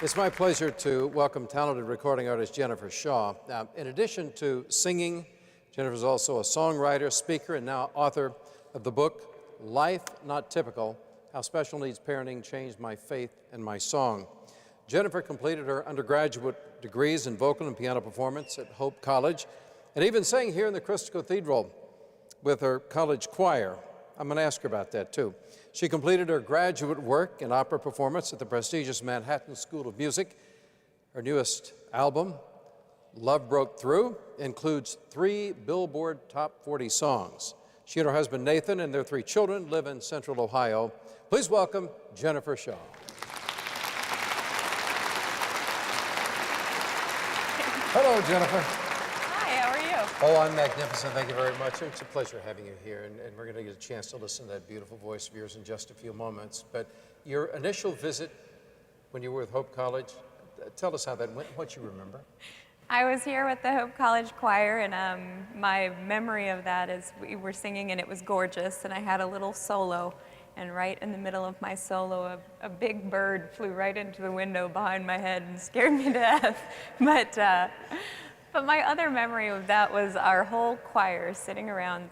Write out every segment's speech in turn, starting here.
It's my pleasure to welcome talented recording artist Jennifer Shaw. In addition to singing, Jennifer is also a songwriter, speaker, and now author of the book, Life Not Typical, How Special Needs Parenting Changed My Faith and My Song. Jennifer completed her undergraduate degrees in vocal and piano performance at Hope College, and even sang here in the Crystal Cathedral with her college choir. I'm going to ask her about that, too. She completed her graduate work in opera performance at the prestigious Manhattan School of Music. Her newest album, Love Broke Through, includes 3 Billboard Top 40 songs. She and her husband, Nathan, and their 3 children live in Central Ohio. Please welcome Jennifer Shaw. Hello, Jennifer. Oh, I'm magnificent. Thank you very much. It's a pleasure having you here, and we're going to get a chance to listen to that beautiful voice of yours in just a few moments. But your initial visit when you were with Hope College, tell us how that went, what you remember. I was here with the Hope College Choir, and my memory of that is we were singing, and it was gorgeous, and I had a little solo, and right in the middle of my solo, a big bird flew right into the window behind my head and scared me to death. But my other memory of that was our whole choir sitting around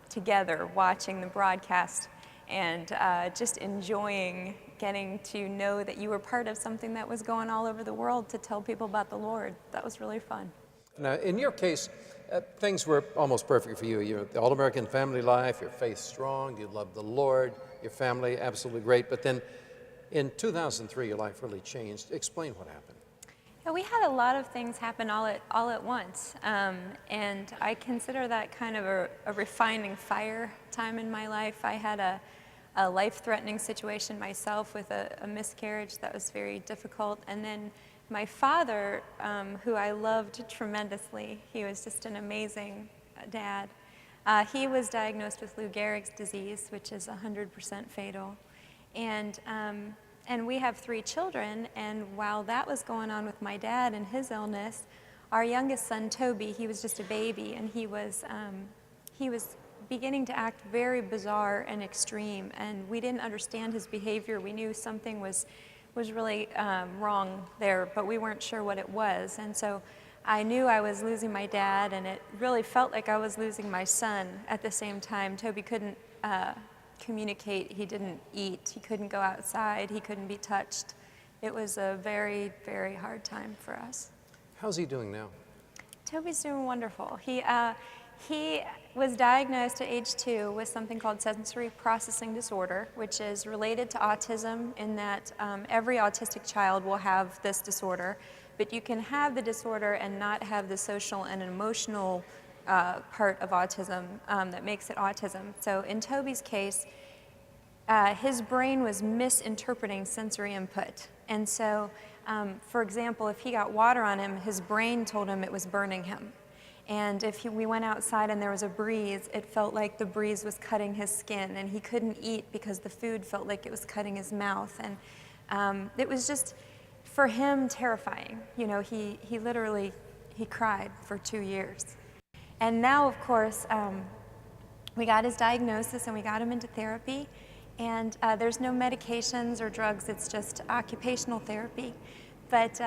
together watching the broadcast and just enjoying getting to know that you were part of something that was going all over the world to tell people about the Lord. That was really fun. Now, in your case, things were almost perfect for you. You're the all-American family life, your faith strong, you love the Lord, your family absolutely great. But then in 2003, your life really changed. Explain what happened. Yeah, we had a lot of things happen all at once, and I consider that kind of a refining fire time in my life. I had a life-threatening situation myself with a miscarriage that was very difficult, and then my father, who I loved tremendously, he was just an amazing dad. He was diagnosed with Lou Gehrig's disease, which is 100% fatal, and we have 3 children, and while that was going on with my dad and his illness, our youngest son, Toby, he was just a baby, and he was beginning to act very bizarre and extreme, and we didn't understand his behavior. We knew something was really wrong there, but we weren't sure what it was, and so I knew I was losing my dad, and it really felt like I was losing my son at the same time. Toby couldn't communicate, he didn't eat, he couldn't go outside, he couldn't be touched. It was a very, very hard time for us. How's he doing now? Toby's doing wonderful. He was diagnosed at age 2 with something called sensory processing disorder, which is related to autism in that every autistic child will have this disorder, but you can have the disorder and not have the social and emotional part of autism that makes it autism. So in Toby's case, his brain was misinterpreting sensory input. And so, for example, if he got water on him, his brain told him it was burning him. And if we went outside and there was a breeze, it felt like the breeze was cutting his skin, and he couldn't eat because the food felt like it was cutting his mouth. And it was just, for him, terrifying. You know, he literally cried for 2 years. And now, of course, we got his diagnosis and we got him into therapy, and there's no medications or drugs, it's just occupational therapy. But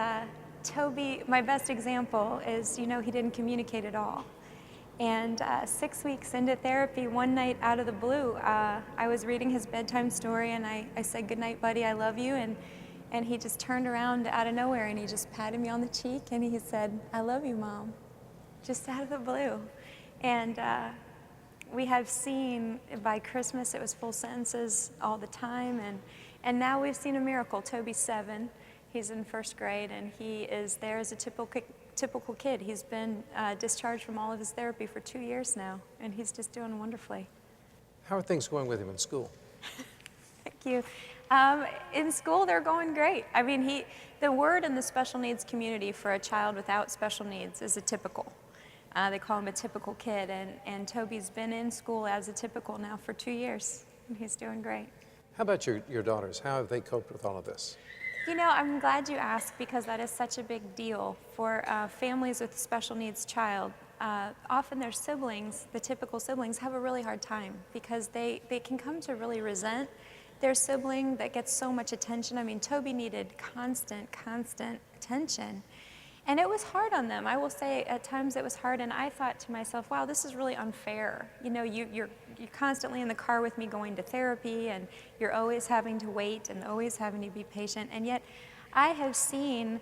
Toby, my best example is, you know, he didn't communicate at all. And 6 weeks into therapy, one night out of the blue, I was reading his bedtime story, and I said, "Good night, buddy, I love you," and he just turned around out of nowhere and he just patted me on the cheek and he said, "I love you, Mom." Just out of the blue. And we have seen, by Christmas, it was full sentences all the time, and now we've seen a miracle. Toby's 7, he's in 1st grade, and he is there as a typical kid. He's been discharged from all of his therapy for 2 years now, and he's just doing wonderfully. How are things going with him in school? Thank you. In school, they're going great. I mean, the word in the special needs community for a child without special needs is atypical. They call him a typical kid, and Toby's been in school as a typical now for 2 years, and he's doing great. How about your daughters? How have they coped with all of this? You know, I'm glad you asked, because that is such a big deal for families with a special needs child. Often their siblings, the typical siblings, have a really hard time because they can come to really resent their sibling that gets so much attention. I mean, Toby needed constant attention. And it was hard on them. I will say at times it was hard, and I thought to myself, wow, this is really unfair. You know, you're constantly in the car with me going to therapy, and you're always having to wait and always having to be patient. And yet I have seen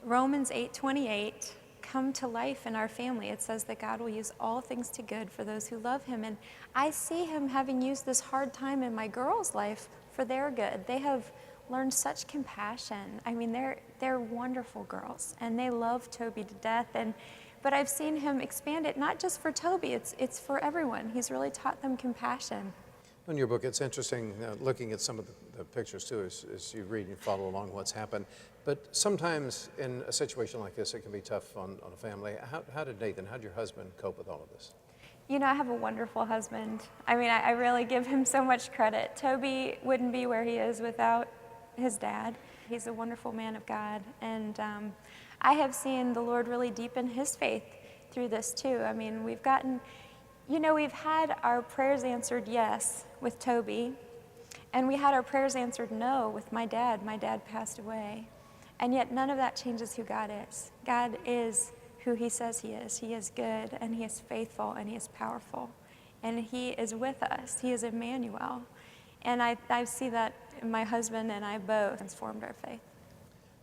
Romans 8:28 come to life in our family. It says that God will use all things to good for those who love him. And I see him having used this hard time in my girls' life for their good. They have learned such compassion. I mean, they're wonderful girls, and they love Toby to death. But I've seen him expand it, not just for Toby, it's for everyone. He's really taught them compassion. In your book, it's interesting looking at some of the pictures too, as you read and follow along what's happened. But sometimes in a situation like this, it can be tough on a family. How did Nathan, how did your husband cope with all of this? You know, I have a wonderful husband. I mean, I really give him so much credit. Toby wouldn't be where he is without his dad. He's a wonderful man of God. And I have seen the Lord really deepen his faith through this too. I mean, we've had our prayers answered yes with Toby, and we had our prayers answered no with my dad. My dad passed away. And yet none of that changes who God is. God is who he says he is. He is good, and he is faithful, and he is powerful. And he is with us. He is Emmanuel. And I see that my husband and I both transformed our faith.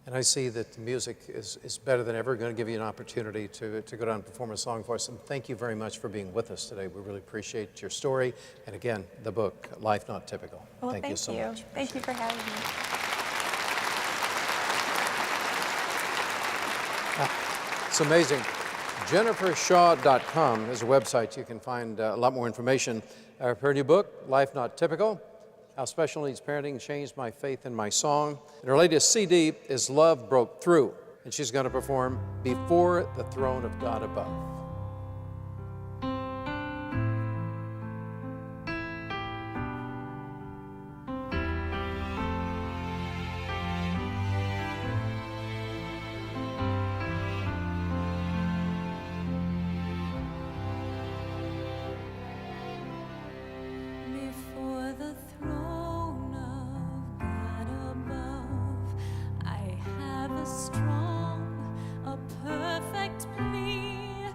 And I see that the music is better than ever. We're going to give you an opportunity to go down and perform a song for us. And thank you very much for being with us today. We really appreciate your story. And again, the book, Life Not Typical. Well, thank you so much. Thank you for having me. It's amazing. JenniferShaw.com is a website. You can find a lot more information. Her new book, Life Not Typical, How Special Needs Parenting Changed My Faith in My Song. And her latest CD is Love Broke Through, and she's going to perform Before the Throne of God Above. Before the throne of God above, I have a strong, a perfect plea.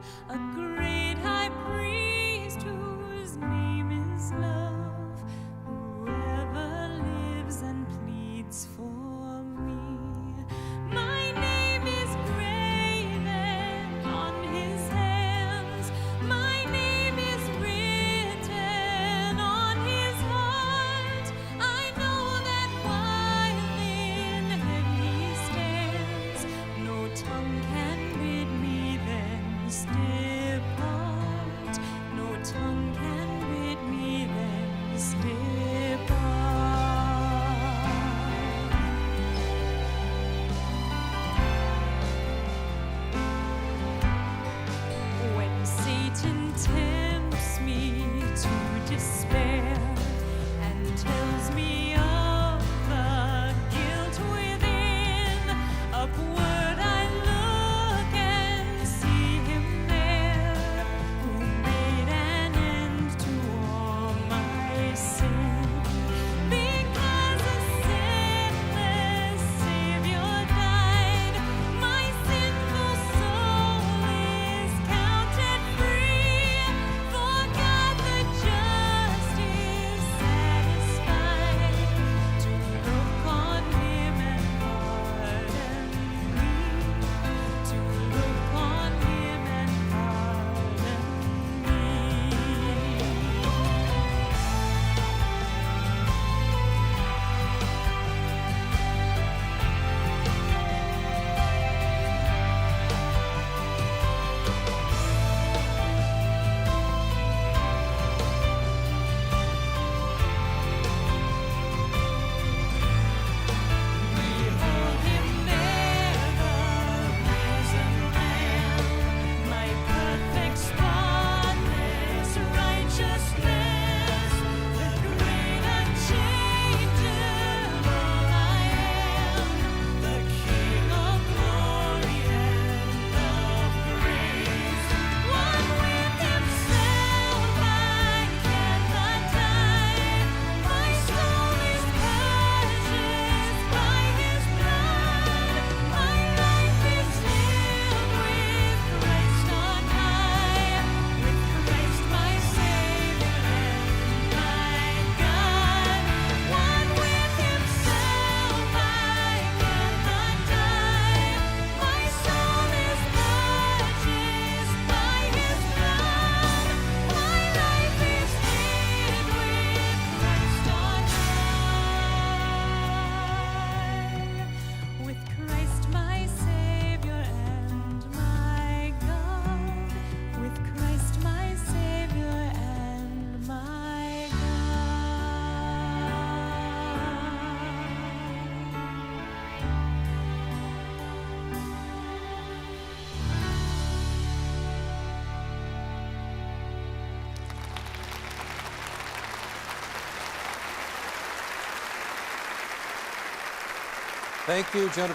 Thank you, Jennifer